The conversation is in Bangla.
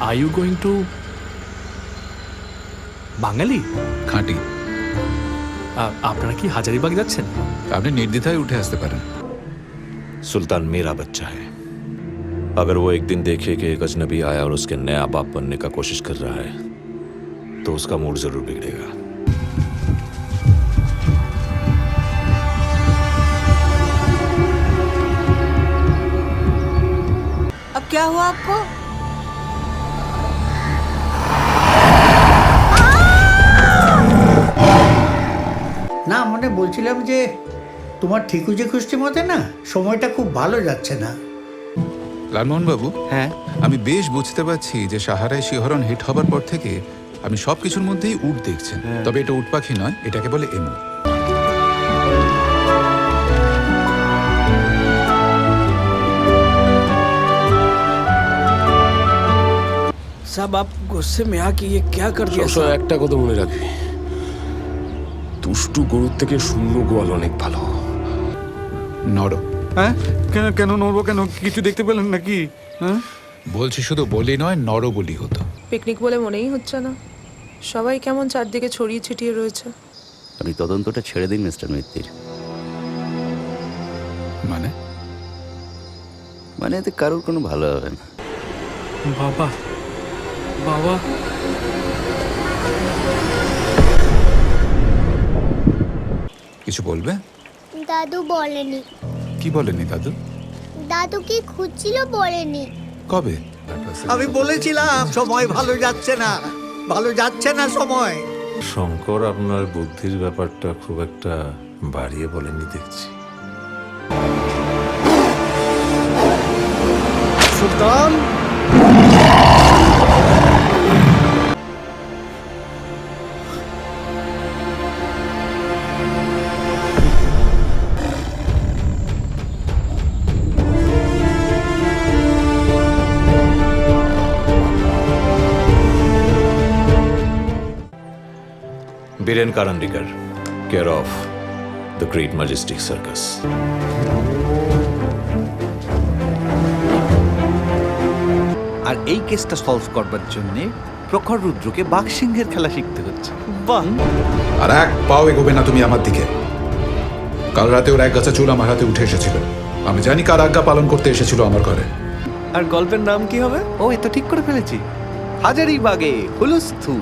Are you going to বাঙালি? খাঁটি। আপনারা কি হাজারিবাগ যাচ্ছেন? আপনি নির্দ্বিধায় উঠে আসতে পারেন। सुल्तान मेरा बच्चा है। अगर वो एक दिन देखे कि एक अजनबी आया और उसके नया बाप बनने का कोशिश कर रहा है तो उसका मूड जरूर बिगड़ेगा। अब क्या हुआ आपको? না মানে বলছিলাম যে তোমার ঠিকুজি খুশটি মতে না সময়টা খুব ভালো যাচ্ছে না। লালমোহন বাবু, হ্যাঁ, আমি বেশ বুঝতে পারছি যে সাহারায় শিহরণ হিট হবার পর থেকে আপনি সবকিছুর মধ্যেই উট দেখছেন। তবে এটা উট পাখি নয়, এটাকে বলে এমু। साहब आप गुस्से में आके ये क्या कर दिया? সবসময় একটা কথা মনে রাখবি, দুষ্টু গরুর থেকে শূন্য গোয়াল অনেক ভালো। নর হ্যাঁ, কেন কেন নড়বো কেন? কিছু দেখতে পেলেন নাকি? হ্যাঁ, বলছি, শুধু বলি নয়, নর বলি হতো। পিকনিক বলে মনেই হচ্ছে না, সবাই কেমন চারদিকে ছড়িয়ে ছিটিয়ে রয়েছে। আপনি তদন্তটা ছেড়ে দিন মিস্টার মিত্তির। মানে এতে কারোর কোনো ভালো হবে না। বাবা বাবা, কিছু বলবে? দাদু বলেনি। কি বলেনি দাদু? দাদু কি খুঁজছিল বলেনি। কবে? আমি বলেছিলাম সময় ভালো যাচ্ছে না, ভালো যাচ্ছে না সময়। শঙ্কর আপনার বুদ্ধির ব্যাপারটা খুব একটা বাড়িয়ে বলেনি দেখছি। সুলতান, Biren Karandikar, care of the Great Majestic Circus. আর এই কেসটা সলভ করবার জন্য প্রখর রুদ্রকে বাঘসিংহের খেলা শিখতে হচ্ছে। বাহ! আর এক পাও এগোবে না তুমি আমার দিকে। কাল রাতে ওর এক গাছা চুল আমার হাতে উঠে এসেছিল। আমি জানি কার আজ্ঞা পালন করতে এসেছিল আমার ঘরে। আর গল্পের নাম কি হবে? ও, এ তো ঠিক করে ফেলেছি, হাজারিবাগে হুলস্থুল।